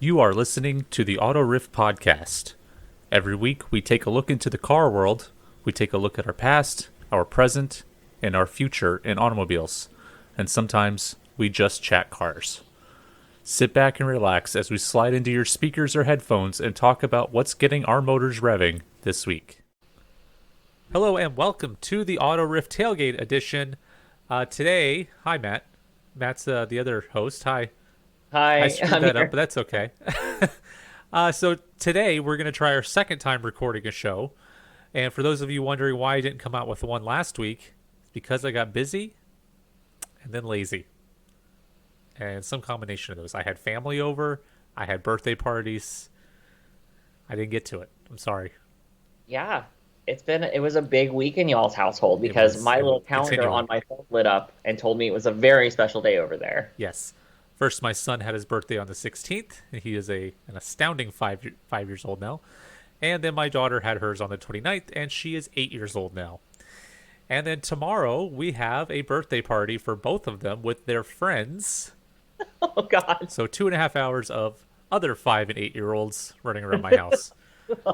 You are listening to the Auto Riff podcast. Every week, we take a look into the car world. We take a look at our past, our present, and our future in automobiles. And sometimes we just chat cars. Sit back and relax as we slide into your speakers or headphones and talk about what's getting our motors revving this week. Hello and welcome to the Auto Riff Tailgate Edition. Today, hi Matt. Matt's the other host. Hi. I Hi, screwed I'm that up, here. but that's okay. So today we're going to try our second time recording a show. And for those of you wondering why I didn't come out with one last week, it's because I got busy and then lazy. And some combination of those. I had family over, I had birthday parties. I didn't get to it. I'm sorry. Yeah, it was a big week in y'all's household It because was my little calendar continuing. on my phone lit up and told me it was a very special day over there. Yes. First, my son had his birthday on the 16th. He is an astounding 5 years old now. And then my daughter had hers on the 29th, and she is 8 years old now. And then tomorrow, we have a birthday party for both of them with their friends. Oh God. So 2.5 hours of other 5 and 8 year olds running around my house.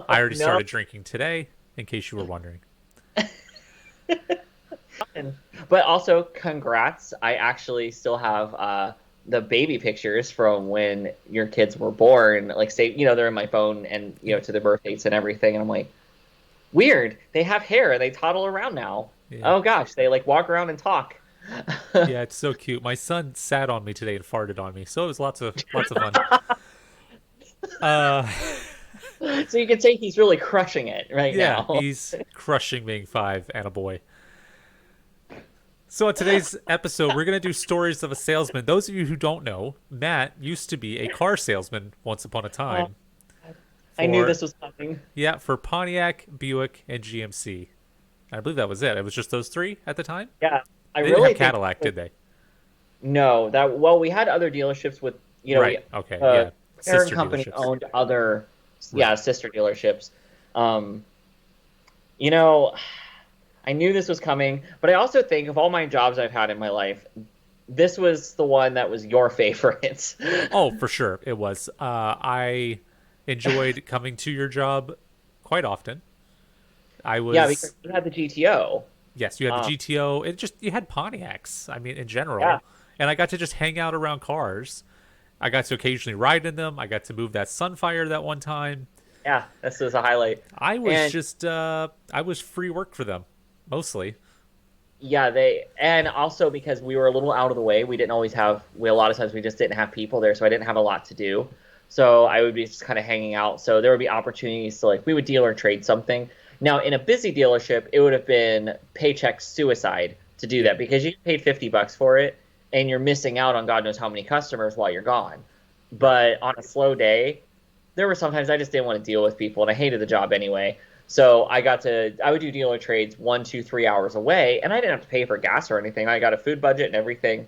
I already No. started drinking today, in case you were wondering. But also, congrats. I actually still have the baby pictures from when your kids were born. Like, say, they're in my phone and, to the birth dates and everything. And I'm like, weird. They have hair and they toddle around now. Yeah. Oh gosh, they like walk around and talk. Yeah, it's so cute. My son sat on me today and farted on me, so it was lots of fun. Uh, So you can say he's really crushing it right yeah, now. he's crushing being five and a boy. So, in today's episode, we're going to do stories of a salesman. Those of you who don't know, Matt used to be a car salesman once upon a Oh, time I knew for, this was coming. yeah, for Pontiac, Buick, and GMC. I believe that was it. It was just those three at the time. Yeah, I They didn't have really think Cadillac, did they? no. That well, we had other dealerships with Right. Okay. uh, Yeah. parent Sister company dealerships. owned other Right. sister dealerships. Um, you know, I knew this was coming, but I also think of all my jobs I've had in my life, this was the one that was your favorite. Oh, for sure. It was. I enjoyed coming to your job quite often. I Yeah, because was you had the GTO. Yes, you had the Um, GTO. It just you had Pontiacs. I mean, in yeah, general, and I got to just hang out around cars. I got to occasionally ride in them. I got to move that Sunfire that one time. yeah, this was a highlight. I was And just I was free work for them mostly. yeah, and also because we were a little out of the way, we didn't always have we a lot of times we just didn't have people there, so I didn't have a lot to do. So I would be just kind of hanging out. So there would be opportunities to like we would deal or trade something. Now in a busy dealership, it would have been paycheck suicide to do Yeah, that because you paid $50 for it and you're missing out on God knows how many customers while you're gone. right. But on a slow day, there were sometimes I just didn't want to deal with people and I hated the job anyway. So I would do dealer trades 1, 2, 3 hours away, and I didn't have to pay for gas or anything. I got a food budget and everything.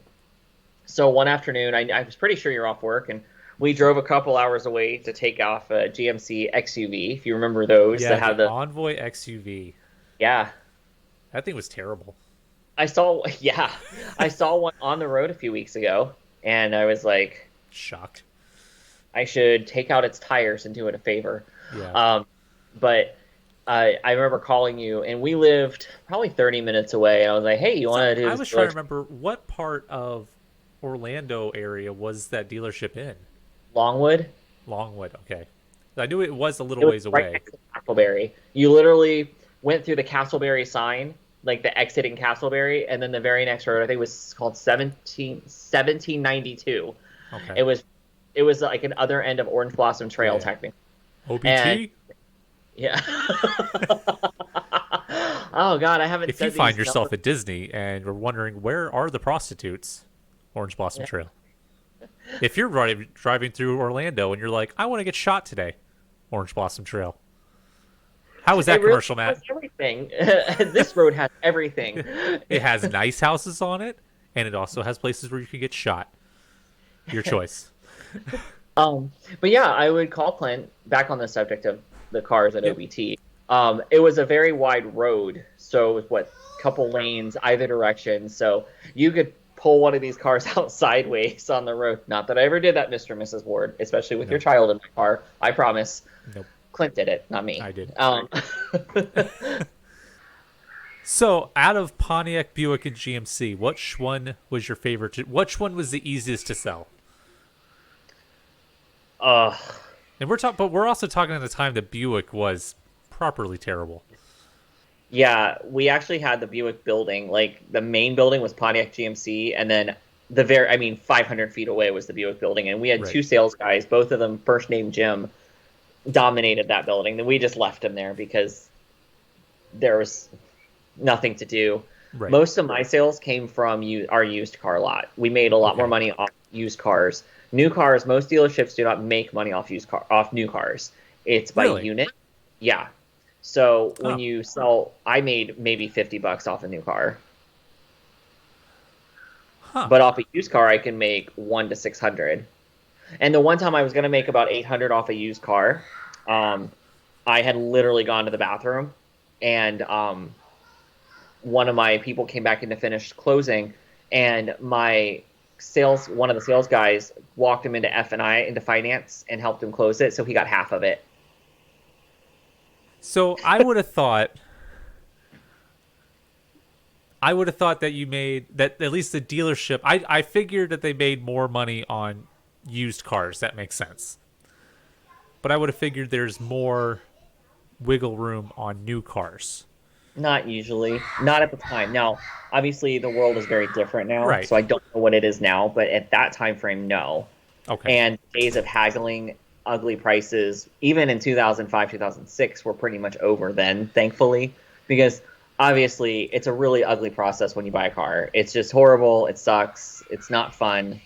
So one afternoon, I was pretty sure you're off work, and we drove a couple hours away to take off a GMC XUV, if you remember those Yeah, that the have the Envoy XUV. yeah. That thing was terrible. I saw yeah, I saw one on the road a few weeks ago, and I was like, Shocked. I should take out its tires and do it a favor. Yeah. Um, but I remember calling you, and we lived probably 30 minutes away. And I was like, "Hey, you So want to do I this was trying dealer to remember what part of Orlando area was that dealership in? Longwood?" Longwood. Okay. I knew it was a It little was ways right away. next to Castleberry. You literally went through the Castleberry sign, like the exit in Castleberry, and then the very next road, I think it was called 1792. Okay. It was it was like an other end of Orange Blossom Yeah, Trail, yeah. technically. And OBT? yeah. Oh God, I haven't If you said find these yourself numbers. at Disney and you're wondering where are the prostitutes, Orange Blossom Yeah. Trail. If you're driving through Orlando and you're like, I want to get shot today, Orange Blossom Trail. How was that It really commercial, has Matt? everything. This road has everything. It has nice houses on it, and it also has places where you can get shot. Your choice. But yeah, I would call Clint back on the subject of the cars at Yep. OBT. It was a very wide road, so it was what couple lanes either direction. So you could pull one of these cars out sideways on the road. Not that I ever did that, Mr. and Mrs. Ward, especially with your No. child in my car. I promise. Nope. Clint did it, not me. I did. Um, So, out of Pontiac, Buick, and GMC, which one was your favorite? Which one was the easiest to sell? uh, And but we're also talking at the time that Buick was properly terrible. yeah, we actually had the Buick building. Like the main building was Pontiac GMC, and then 500 feet away was the Buick building, and we had Right. two sales guys, both of them first name Jim, dominated that building. Then we just left him there because there was nothing to do. Right. Most of my sales came from our used car lot. We made a lot more Okay. money off used cars. New cars, most dealerships do not make money off new cars. It's by Really? unit. Yeah. So when Oh. you sell, I made maybe $50 off a new car, Huh. but off a used car, I can make 1 to 600. And the one time I was going to make about 800 off a used car, I had literally gone to the bathroom, and one of my people came back in to finish closing, and one of the sales guys walked him into F&I, into finance, and helped him close it, so he got half of it. So I would have thought. That you made that at least the dealership. I figured that they made more money on used cars. That makes sense. But I would have figured there's more wiggle room on new cars. Not usually. Not at the time. Now, obviously, the world is very different now, Right. so I don't know what it is now, but at that time frame, no. Okay. And days of haggling ugly prices, even in 2005, 2006, were pretty much over then, thankfully, because obviously it's a really ugly process when you buy a car. It's just horrible. It sucks. It's not fun.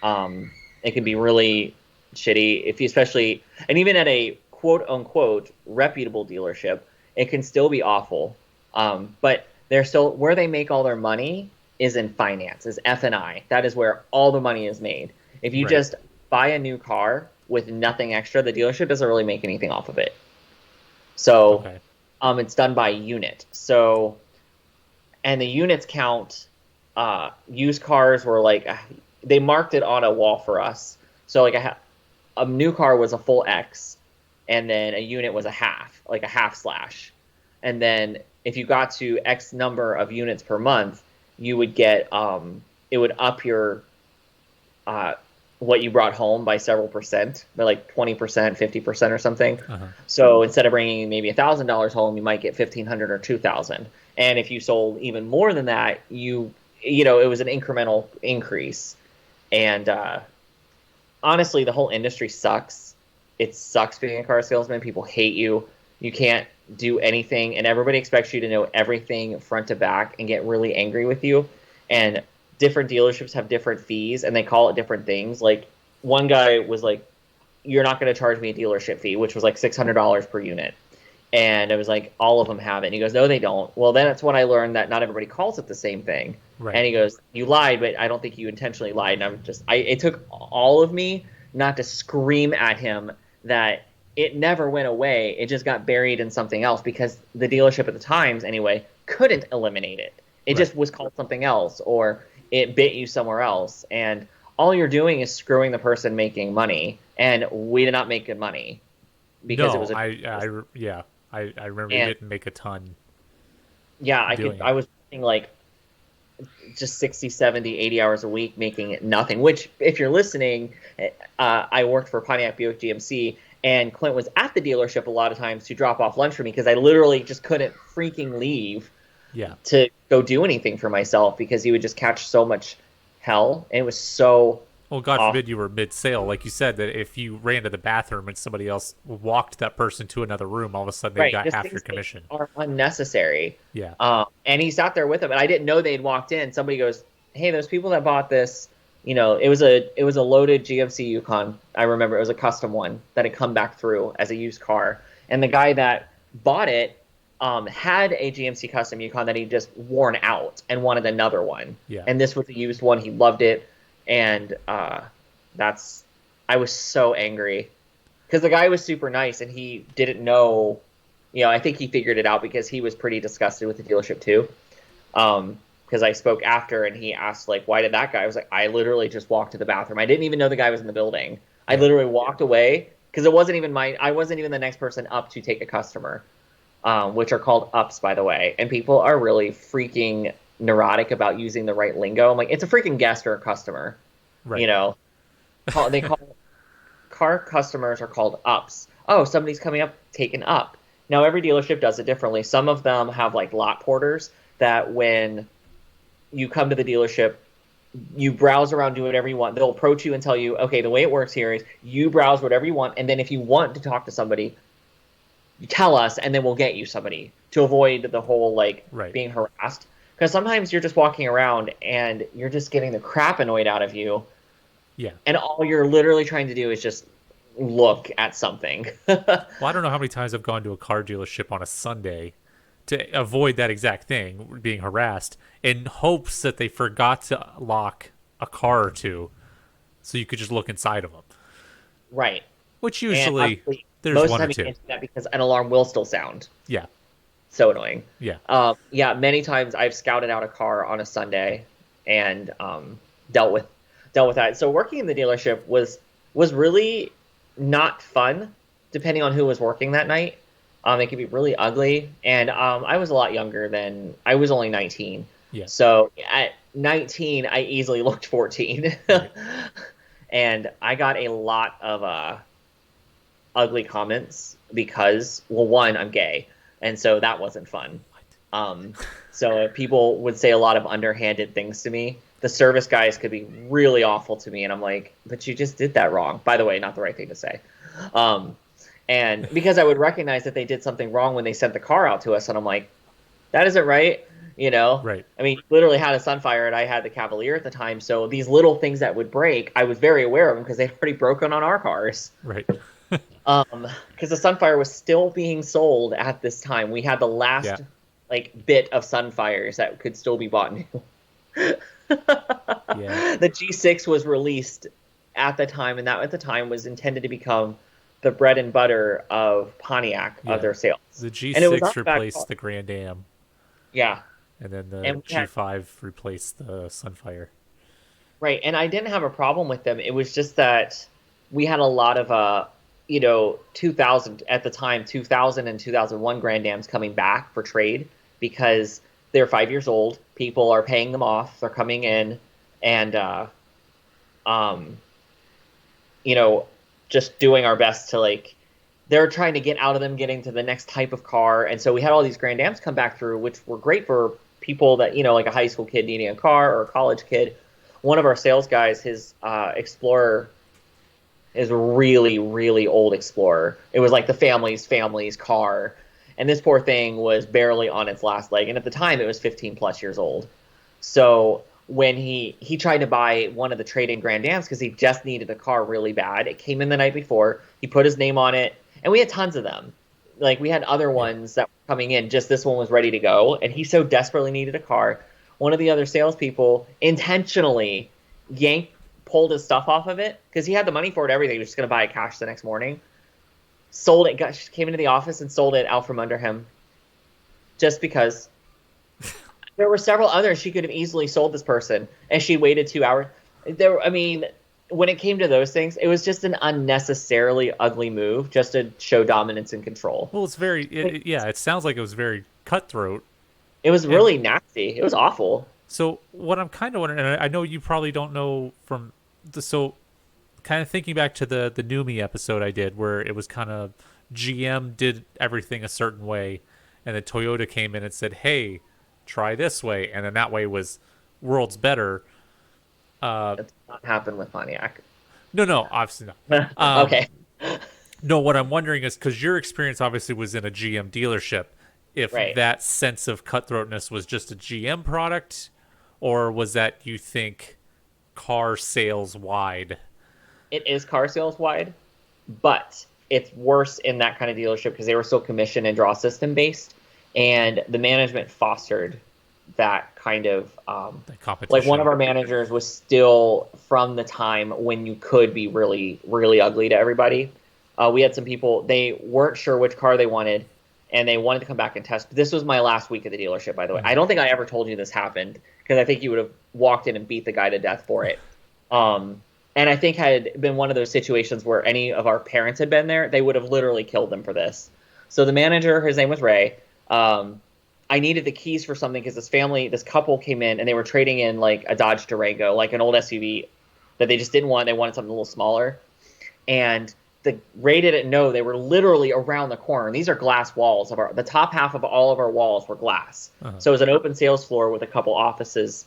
It can be really shitty if you, especially, and even at a quote unquote reputable dealership, it can still be awful. But they're still, where they make all their money is in finance, is F&I. That is where all the money is made. If you Right. just buy a new car with nothing extra, the dealership doesn't really make anything off of it. So Okay. it's done by unit. So, and the units count, used cars were like, they marked it on a wall for us. So like a new car was a full X, and then a unit was a half, like a half slash. And then if you got to X number of units per month, you would get, it would up your, what you brought home by several percent, by like 20%, 50% or something. Uh-huh. So instead of bringing maybe $1,000 home, you might get 1,500 or 2,000. And if you sold even more than that, it was an incremental increase. And honestly, the whole industry sucks. It sucks being a car salesman. People hate you. You can't do anything, and everybody expects you to know everything front to back and get really angry with you. And different dealerships have different fees, and they call it different things. Like one guy was like, "You're not going to charge me a dealership fee," which was like $600 per unit. And I was like, all of them have it. And he goes, no, they don't. Well, then that's when I learned that not everybody calls it the same thing. Right. And he goes, you lied, but I don't think you intentionally lied. And it took all of me not to scream at him that it never went away. It just got buried in something else because the dealership at the times, anyway, couldn't eliminate it. It just was called something else, or it bit you somewhere else. And all you're doing is screwing the person making money. And we did not make good money because No, it was I remember you didn't make a ton. Yeah, doing I it. was working like just 60, 70, 80 hours a week making it nothing, which if you're listening, I worked for Pontiac Buick GMC, and Clint was at the dealership a lot of times to drop off lunch for me because I literally just couldn't freaking leave Yeah. to go do anything for myself because he would just catch so much hell. And it was so Well, God awful. forbid you were mid-sale. Like you said, that if you ran to the bathroom and somebody else walked that person to another room, all of a sudden they got Just half things your that commission. are unnecessary. Yeah. And he sat there with him, and I didn't know they'd walked in. Somebody goes, "Hey, those people that bought this, it was a loaded GMC Yukon. I remember it was a custom one that had come back through as a used car, and the guy that bought it had a GMC custom Yukon that he just worn out and wanted another one. Yeah. And this was a used one. He loved it, and I was so angry because the guy was super nice and he didn't know. I think he figured it out because he was pretty disgusted with the dealership too. because I spoke after, and he asked like, "Why did that guy?" I was like, "I literally just walked to the bathroom. I didn't even know the guy was in the building. I Yeah. literally walked away because it wasn't even I wasn't even the next person up to take a customer, which are called ups, by the way. And people are really freaking neurotic about using the right lingo. I'm like, it's a freaking guest or a customer, you Right. know. They call car customers are called ups. Oh, somebody's coming up, taken up. Now every dealership does it differently. Some of them have like lot porters that when you come to the dealership, you browse around, do whatever you want. They'll approach you and tell you, okay, the way it works here is you browse whatever you want, and then if you want to talk to somebody, you tell us, and then we'll get you somebody to avoid the whole like Right. being harassed. Because sometimes you're just walking around and you're just getting the crap annoyed out of you, Yeah. and all you're literally trying to do is just look at something. Well, I don't know how many times I've gone to a car dealership on a Sunday to avoid that exact thing, being harassed, in hopes that they forgot to lock a car or two so you could just look inside of them. Right. Which And usually obviously, there's most of one the or time you two. can't do that because an alarm will still sound. Yeah. So annoying. Yeah. Yeah, many times I've scouted out a car on a Sunday and dealt with dealt with that. So working in the dealership was really not fun, depending on who was working that night. It could be really ugly, and I was a lot younger than I was only 19. Yeah. So at 19, I easily looked 14, Right. and I got a lot of ugly comments because, well, one, I'm gay, and so that wasn't fun. Um, so people would say a lot of underhanded things to me. The service guys could be really awful to me, and I'm like, but you just did that wrong. By the way, not the right thing to say. Um, and because I would recognize that they did something wrong when they sent the car out to us, and I'm like, that isn't right. You know, Right. I mean, literally had a Sunfire, and I had the Cavalier at the time. So these little things that would break, I was very aware of them because they'd already broken on our cars. Right. Because the Sunfire was still being sold at this time. We had the Yeah. last like bit of Sunfires that could still be bought new. Yeah. The G6 was released at the time, and that at the time was intended to become the bread and butter of Pontiac of Yeah. their sales. The And it was G6 not a bad car. replaced the Grand Am, Yeah, and then the and we had G5 replaced the Sunfire. right, and I didn't have a problem with them. It was just that we had a lot of 2000 at the time, 2000 and 2001 Grand Dams coming back for trade because they're 5 years old. People are paying them off. They're coming in and um, you know, just doing our best to like they're trying to get out of them, getting to the next type of car. And so we had all these Grand Dams come back through, which were great for people that, like a high school kid needing a car or a college kid. One of our sales guys, his Explorer is a really, really old Explorer. It was like the family's car. And this poor thing was barely on its last leg. And at the time, it was 15 plus years old. So when he tried to buy one of the trade-in Grand Dams because he just needed a car really bad, it came in the night before. He put his name on it, and we had tons of them. Like we had other Yeah. ones that were coming in. Just this one was ready to go, and he so desperately needed a car. One of the other salespeople intentionally pulled his stuff off of it because he had the money for it. Everything. He was just going to buy it cash the next morning. Sold it. Came into the office and sold it out from under him, just because. There were several others she could have easily sold this person, and she waited 2 hours. I mean, when it came to those things, it was just an unnecessarily ugly move just to show dominance and control. Well, it's very, yeah, it sounds like it was very cutthroat. It was And really nasty. It was awful. so, what I'm kind of wondering, and I know you probably don't know so kind of thinking back to the Numi episode I did, where it was kind of GM did everything a certain way, and then Toyota came in and said, hey, try this way. And then that way was worlds better. That did not happen with Pontiac. No, obviously not. Okay. No, what I'm wondering is because your experience obviously was in a GM dealership, if Right. that sense of cutthroatness was just a GM product, or was that you think car sales wide? It is car sales wide, but it's worse in that kind of dealership because they were still commission and draw system based, and the management fostered that kind of The competition. like one of our managers was still from the time when you could be really, really ugly to everybody. We had some people, they weren't sure which car they wanted, and they wanted to come back and test. This was my last week at the dealership, by the way. Mm. I don't think I ever told you this happened because I think you would have walked in and beat the guy to death for it. And I think had been one of those situations where any of our parents had been there, they would have literally killed them for this. So the manager, his name was Ray. I needed the keys for something because this couple came in and they were trading in like a Dodge Durango, like an old SUV that they just didn't want. They wanted something a little smaller. And the Ray didn't know they were literally around the corner. And these are glass walls. The top half of all of our walls were glass. Uh-huh. So it was an open sales floor with a couple offices.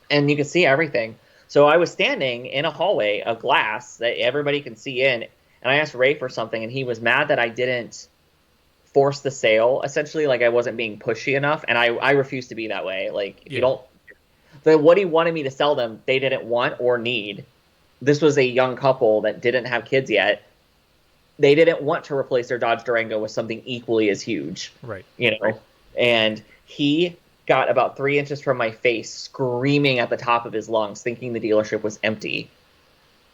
And you could see everything. So I was standing in a hallway of glass that everybody can see in, and I asked Ray for something, and he was mad that I didn't force the sale, essentially, like I wasn't being pushy enough, and I refuse to be that way. Like, if you don't... what he wanted me to sell them, they didn't want or need. This was a young couple that didn't have kids yet. They didn't want to replace their Dodge Durango with something equally as huge. Right. You know? Right. And he got about 3 inches from my face, screaming at the top of his lungs, thinking the dealership was empty.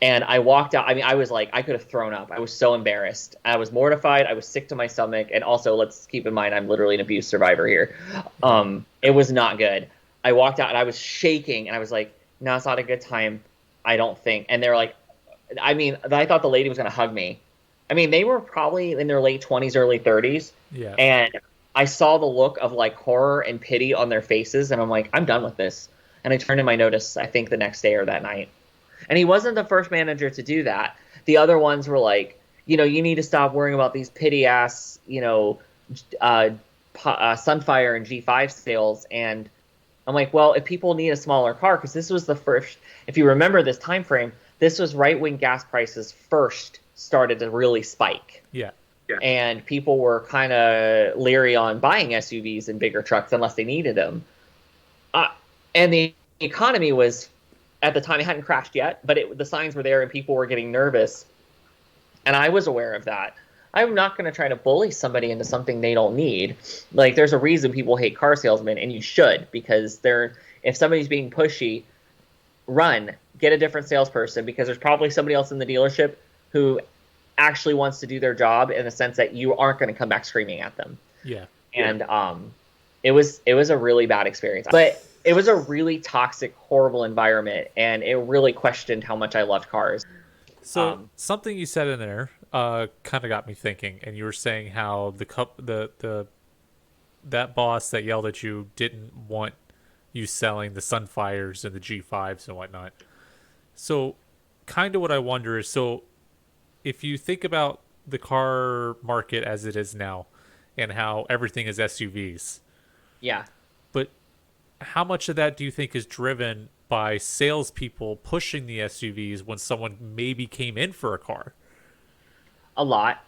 And I walked out. I mean, I was like, I could have thrown up. I was so embarrassed. I was mortified. I was sick to my stomach. And also, let's keep in mind, I'm literally an abuse survivor here. It was not good. I walked out and I was shaking. And I was like, no, it's not a good time. I don't think. And they're like, I mean, I thought the lady was going to hug me. I mean, they were probably in their late 20s, early 30s. Yeah. And I saw the look of like horror and pity on their faces, and I'm like, I'm done with this. And I turned in my notice, I think the next day or that night. And he wasn't the first manager to do that. The other ones were like, you need to stop worrying about these pity ass, Sunfire and G5 sales. And I'm like, well, if people need a smaller car, because this was the first, if you remember this time frame, this was right when gas prices first started to really spike. Yeah. Yeah. And people were kind of leery on buying SUVs and bigger trucks unless they needed them. And the economy was, at the time, it hadn't crashed yet, but the signs were there and people were getting nervous. And I was aware of that. I'm not going to try to bully somebody into something they don't need. Like, there's a reason people hate car salesmen, and you should, because if somebody's being pushy, get a different salesperson, because there's probably somebody else in the dealership who actually wants to do their job in the sense that you aren't going to come back screaming at them. Yeah. And it was a really bad experience. But it was a really toxic, horrible environment, and it really questioned how much I loved cars. So something you said in there kind of got me thinking, and you were saying how that boss that yelled at you didn't want you selling the Sunfires and the G5s and whatnot. So kind of what I wonder is, so if you think about the car market as it is now and how everything is SUVs. Yeah. But how much of that do you think is driven by salespeople pushing the SUVs when someone maybe came in for a car? A lot.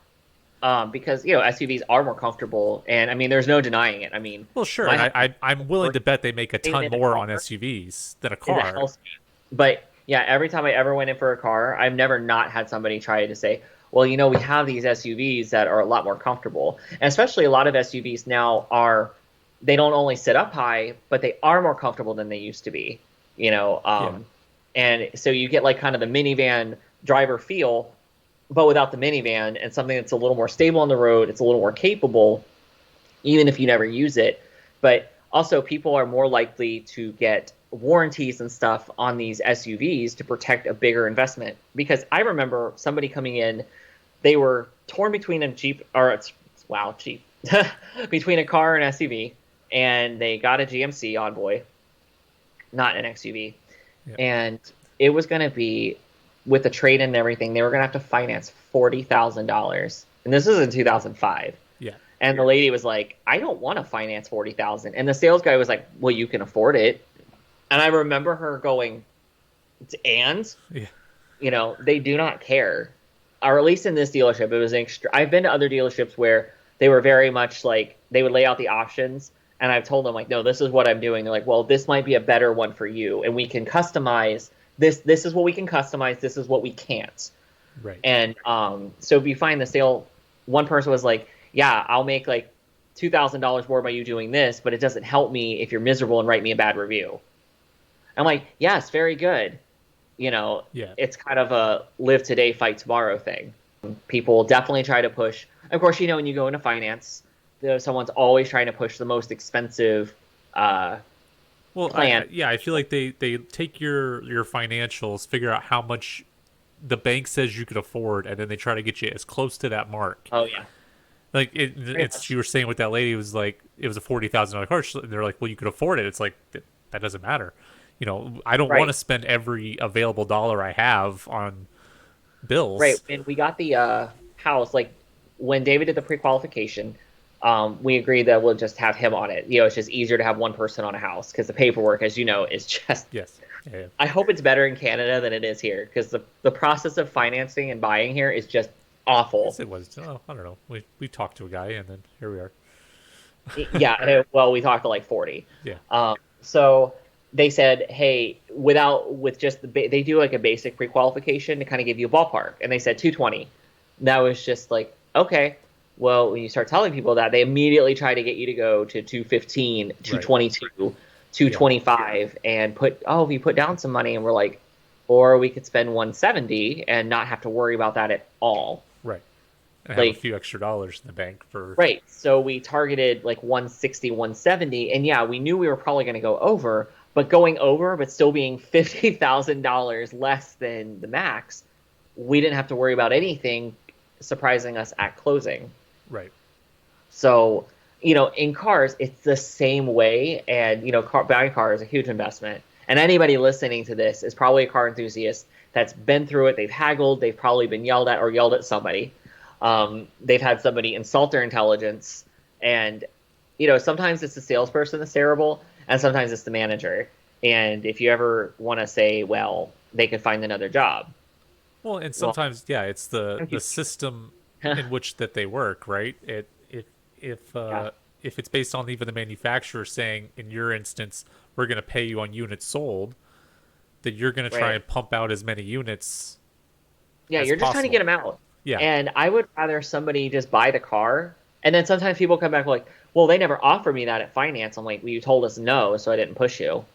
Because, SUVs are more comfortable. And, I mean, there's no denying it. I mean... Well, sure. And I'm willing to bet they make a ton more on SUVs than a car. But... yeah, every time I ever went in for a car, I've never not had somebody try to say, well, we have these SUVs that are a lot more comfortable. And especially a lot of SUVs now they don't only sit up high, but they are more comfortable than they used to be, And so you get like kind of the minivan driver feel, but without the minivan, and something that's a little more stable on the road. It's a little more capable, even if you never use it. But also people are more likely to get warranties and stuff on these SUVs to protect a bigger investment. Because I remember somebody coming in, they were torn between a Jeep, between a car and SUV, and they got a GMC Envoy, not an XUV. Yeah. And it was going to be, with the trade and everything, they were going to have to finance $40,000. And this was in 2005. Yeah. And the lady was like, I don't want to finance $40,000. And the sales guy was like, well, you can afford it. And I remember her going, and? Yeah. They do not care. Or at least in this dealership, it was I've been to other dealerships where they were very much like, they would lay out the options, and I've told them, like, no, this is what I'm doing. They're like, well, this might be a better one for you, and we can customize. This is what we can customize. This is what we can't. Right. And so if you find the sale, one person was like, yeah, I'll make like $2,000 more by you doing this, but it doesn't help me if you're miserable and write me a bad review. I'm like, yes, very good. It's kind of a live today, fight tomorrow thing. People definitely try to push. Of course, when you go into finance, someone's always trying to push the most expensive Well, plan. I feel like they take your financials, figure out how much the bank says you could afford, and then they try to get you as close to that mark. Oh yeah, Like pretty it's much. you were saying with that lady, it was like it was a $40,000 car. And they're like, well, you could afford it. It's like that doesn't matter. You know, I don't want to Right, spend every available dollar I have on right. bills. When we got the house, like when David did the pre-qualification, we agreed that we'll just have him on it. It's just easier to have one person on a house because the paperwork, as you know, is just. Yes. Yeah. I hope it's better in Canada than it is here because the process of financing and buying here is just Yes, awful. it was. Oh, I don't know. We talked to a guy, and then here we are. Yeah, well, we talked to like 40. Yeah. So they said, hey, with just they do like a basic pre-qualification to kind of give you a ballpark, and they said 220. That was just like, okay. Well, when you start telling people that, they immediately try to get you to go to 215, Right. 222, Yeah. 225, and if you put down some money, and we're like, or we could spend 170 and not have to worry about that at all. Right. And have a Like, few extra dollars in the bank for. right. So we targeted like 160, 170. And yeah, we knew we were probably going to go over, but going over, but still being $50,000 less than the max, we didn't have to worry about anything surprising us at closing. Right. So, in cars, it's the same way. And, buying a car is a huge investment. And anybody listening to this is probably a car enthusiast that's been through it. They've haggled, they've probably been yelled at or yelled at somebody. They've had somebody insult their intelligence. And, sometimes it's the salesperson that's terrible, and sometimes it's the manager. And if you ever want to say, well, they could find another job. Well, and Well, sometimes, yeah, it's the system in which that they work, right? If yeah, if it's based on even the manufacturer saying, in your instance, we're going to pay you on units sold, that you're going to try right. and pump out as many units Yeah, as you're just trying to get possible. them out. Yeah, And I would rather somebody just buy the car. And then sometimes people come back like, well, they never offered me that at finance. I'm like, well, you told us no, so I didn't push you.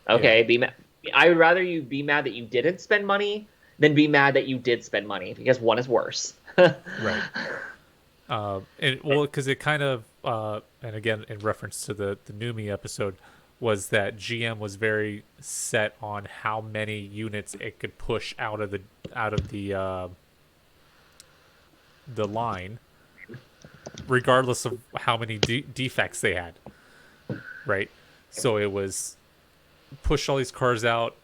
yeah, Okay, be mad. I would rather you be mad that you didn't spend money than be mad that you did spend money because one is worse. right. And well, because it kind of, and again, in reference to the Numi episode, was that GM was very set on how many units it could push out of the line, regardless of how many defects they had. Right. So it was push all these cars out.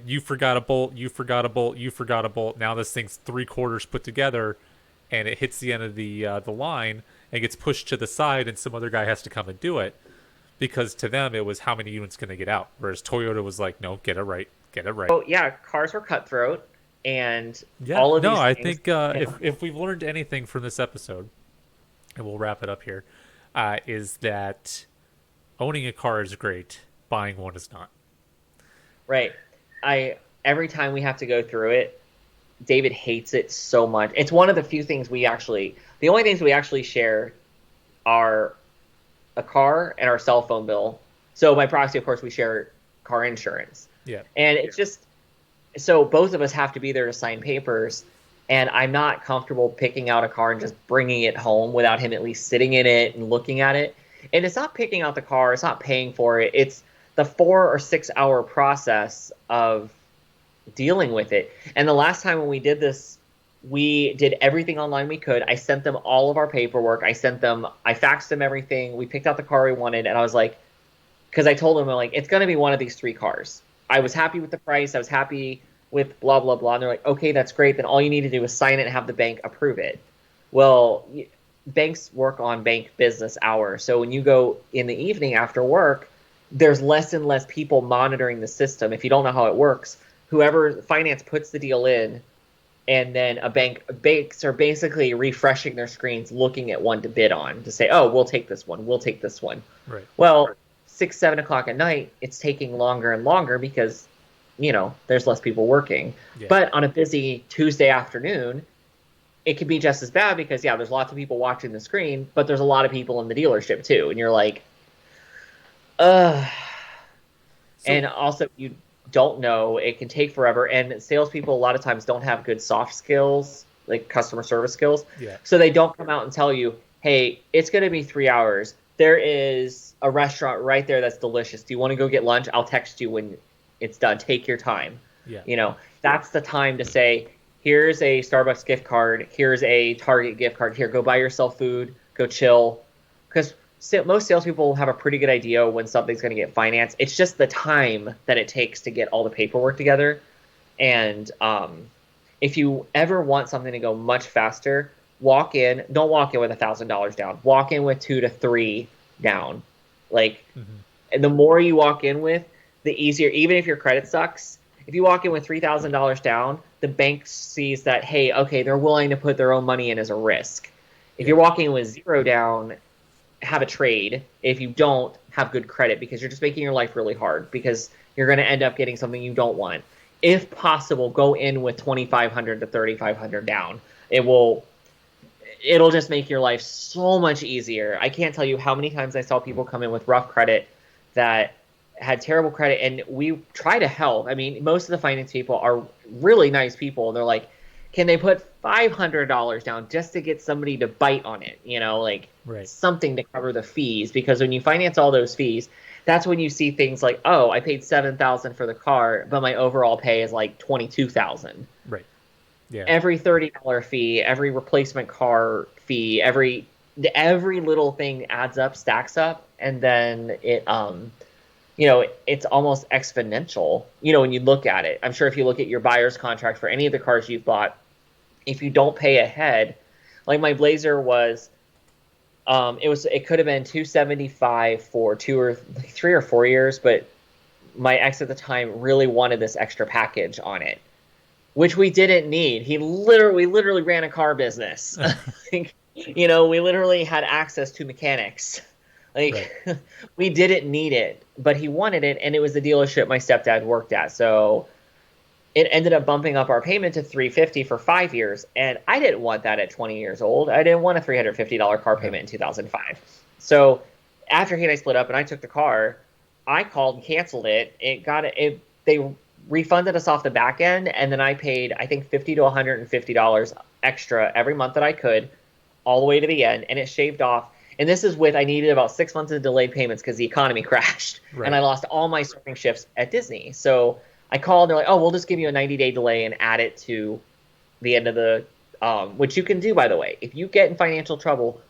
You forgot a bolt. You forgot a bolt. You forgot a bolt. Now this thing's three quarters put together, and it hits the end of the line and gets pushed to the side, and some other guy has to come and do it because to them it was how many units can they get out, whereas Toyota was like, no, get it right, get it right. Oh yeah, cars were cutthroat, and Yeah, all of no, these I things. think if we've learned anything from this episode, and we'll wrap it up here, is that owning a car is great, buying one is not. Right. I Every time we have to go through it, David hates it so much. It's one of the few things the only things we actually share are a car and our cell phone bill. So by proxy, of course, we share car insurance. Yeah, And it's just so both of us have to be there to sign papers. And I'm not comfortable picking out a car and just bringing it home without him at least sitting in it and looking at it. And it's not picking out the car, it's not paying for it. It's the 4 or 6 hour process of dealing with it. And the last time when we did this, we did everything online we could. I sent them all of our paperwork. I faxed them everything. We picked out the car we wanted. And I was like, because I told them, I'm like, it's going to be one of these three cars. I was happy with the price. I was happy with blah, blah, blah. And they're like, okay, that's great. Then all you need to do is sign it and have the bank approve it. Well, banks work on bank business hours. So when you go in the evening after work, there's less and less people monitoring the system. If you don't know how it works, whoever finance puts the deal in, and then banks are basically refreshing their screens, looking at one to bid on to say, oh, we'll take this one, we'll take this one. right. Well, 6, 7 o'clock at night, it's taking longer and longer because there's less people working. Yeah, But on a busy Tuesday afternoon, it could be just as bad because yeah, there's lots of people watching the screen, but there's a lot of people in the dealership too, and you're like, ugh. And so also, you don't know. It can take forever. And salespeople, a lot of times, don't have good soft skills, like customer service skills. yeah, So they don't come out and tell you, hey, it's going to be 3 hours. There is a restaurant right there that's delicious. Do you want to go get lunch? I'll text you when it's done. Take your time. Yeah. That's the time to say, here's a Starbucks gift card. Here's a Target gift card. Here, go buy yourself food. Go chill. Because most salespeople have a pretty good idea when something's going to get financed. It's just the time that it takes to get all the paperwork together. And if you ever want something to go much faster, don't walk in with $1,000 down. Walk in with 2 to 3 down. Like, and the more you walk in with, the easier. Even if your credit sucks, if you walk in with $3,000 down, the bank sees that, hey, okay, they're willing to put their own money in as a risk. If you're walking in with 0 down, have a trade. If you don't, have good credit, because you're just making your life really hard, because you're going to end up getting something you don't want. If possible, go in with 2,500 to 3,500 down. It'll just make your life so much easier. I can't tell you how many times I saw people come in with rough credit that had terrible credit, and we try to help. I mean, most of the finance people are really nice people, and they're like, can they put $500 down just to get somebody to bite on it? Right. Something to cover the fees, because when you finance all those fees, that's when you see things like, oh, I paid $7,000 for the car, but my overall pay is like $22,000. Right. Yeah. Every $30 fee, every replacement car fee, every little thing adds up, stacks up, and then it's almost exponential. When you look at it, I'm sure if you look at your buyer's contract for any of the cars you've bought, if you don't pay ahead, like my Blazer was, it could have been $275 for 3 or 4 years, but my ex at the time really wanted this extra package on it, which we didn't need. We literally ran a car business. We literally had access to mechanics. Right. We didn't need it, but he wanted it, and it was the dealership my stepdad worked at. So it ended up bumping up our payment to $350 for 5 years, and I didn't want that at 20 years old. I didn't want a $350 car payment in 2005. So after he and I split up and I took the car, I called and canceled it. They refunded us off the back end, and then I paid, I think, $50 to $150 extra every month that I could, all the way to the end, and it shaved off. And this is I needed about 6 months of delayed payments because the economy crashed, and I lost all my starting shifts at Disney. So I called, they're like, oh, we'll just give you a 90-day delay and add it to the end of the, which you can do, by the way. If you get in financial trouble,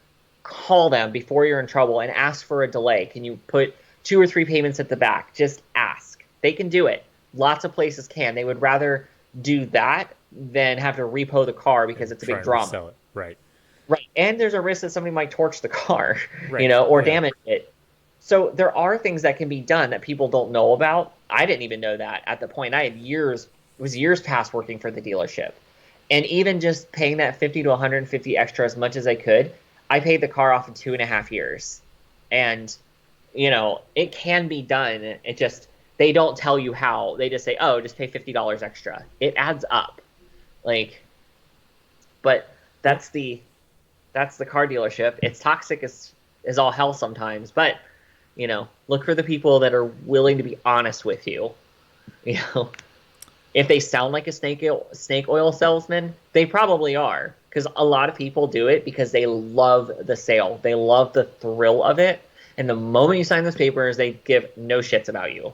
call them before you're in trouble and ask for a delay. Can you put 2 or 3 payments at the back? Just ask. They can do it. Lots of places can. They would rather do that than have to repo the car because it's a big drama. Sell it. Right. Right. And there's a risk that somebody might torch the car, or damage it. So there are things that can be done that people don't know about. I didn't even know that at the point. I had years past working for the dealership. And even just paying that $50 to $150 extra as much as I could, I paid the car off in 2.5 years. And, it can be done. It just, they don't tell you how. They just say, oh, just pay $50 extra. It adds up. But that's the car dealership. It's toxic as all hell sometimes, but look for the people that are willing to be honest with you. If they sound like a snake oil salesman, they probably are, because a lot of people do it because they love the sale. They love the thrill of it. And the moment you sign those papers, they give no shits about you.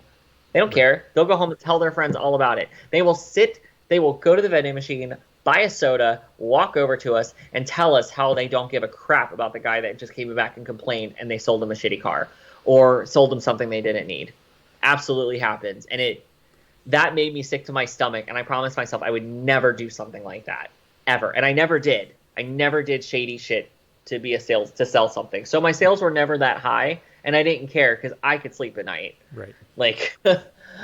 They don't care. They'll go home and tell their friends all about it. They will go to the vending machine, buy a soda, walk over to us, and tell us how they don't give a crap about the guy that just came back and complained and they sold him a shitty car or sold him something they didn't need. Absolutely happens. And that made me sick to my stomach, and I promised myself I would never do something like that, ever. And I never did. I never did shady shit to sell something. So my sales were never that high, and I didn't care because I could sleep at night. Right.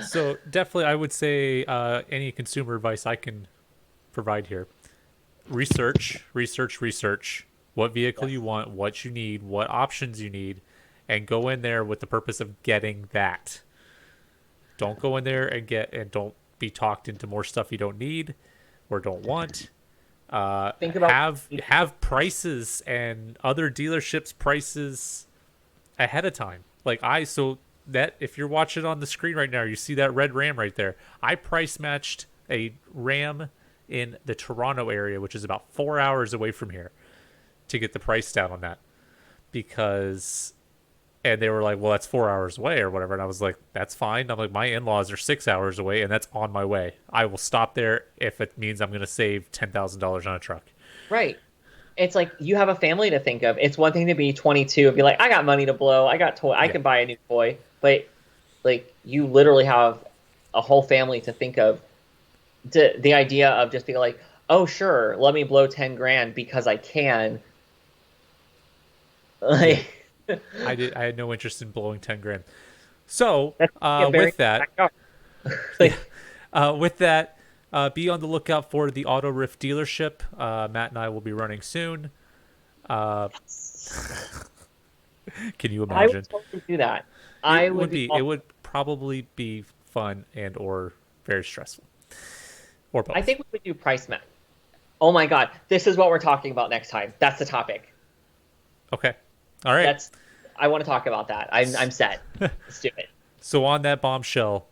So definitely I would say any consumer advice I can provide here: research what vehicle you want, what you need, what options you need, and go in there with the purpose of getting that. Don't go in there and don't be talked into more stuff you don't need or don't want. Think about have prices and other dealerships' prices ahead of time. So that if you're watching on the screen right now, you see that red Ram right there. I price matched a Ram in the Toronto area, which is about 4 hours away from here. to get the price down on that because, and they were like, well, that's 4 hours away or whatever. And I was like, that's fine. I'm like, my in-laws are 6 hours away and that's on my way. I will stop there if it means I'm going to save $10,000 on a truck. Right. It's like you have a family to think of. It's one thing to be 22 and be like, I got money to blow. I got toy. I Yeah. can buy a new toy. But like you literally have a whole family to think of. The idea of just being like, oh, sure, let me blow 10 grand because I can. Like, I had no interest in blowing 10 grand. So that's with that, like, with that, be on the lookout for the Auto Riff dealership. Matt and I will be running soon. Can you I imagine? would totally do that. It would be. It would probably be fun and or very stressful, or both. I think we would do price match. Oh my god, this is what we're talking about next time. That's the topic. Okay. All right. I want to talk about that. I'm set. Let's do it. So on that bombshell,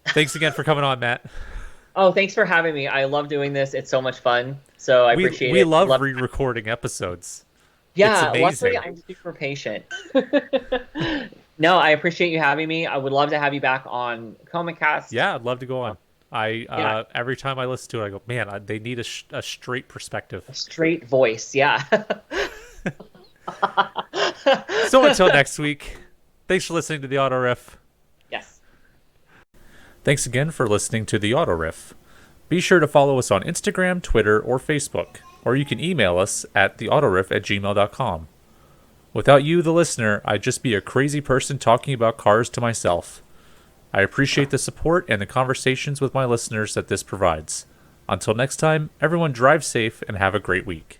thanks again for coming on, Matt. Oh, thanks for having me. I love doing this. It's so much fun. So I appreciate it. We love re-recording episodes. Yeah, it's amazing. luckily I'm super patient. No, I appreciate you having me. I would love to have you back on ComaCast. Yeah, I'd love to go on. Every time I listen to it, I go, man, they need a straight perspective. A straight voice, yeah. So until next week, thanks for listening to the Auto Riff. Yes. Thanks again for listening to the Auto Riff. Be sure to follow us on Instagram, Twitter, or Facebook, or you can email us at theautoriff@gmail.com. Without you, the listener, I'd just be a crazy person talking about cars to myself. I appreciate the support and the conversations with my listeners that this provides. Until next time, everyone drive safe and have a great week.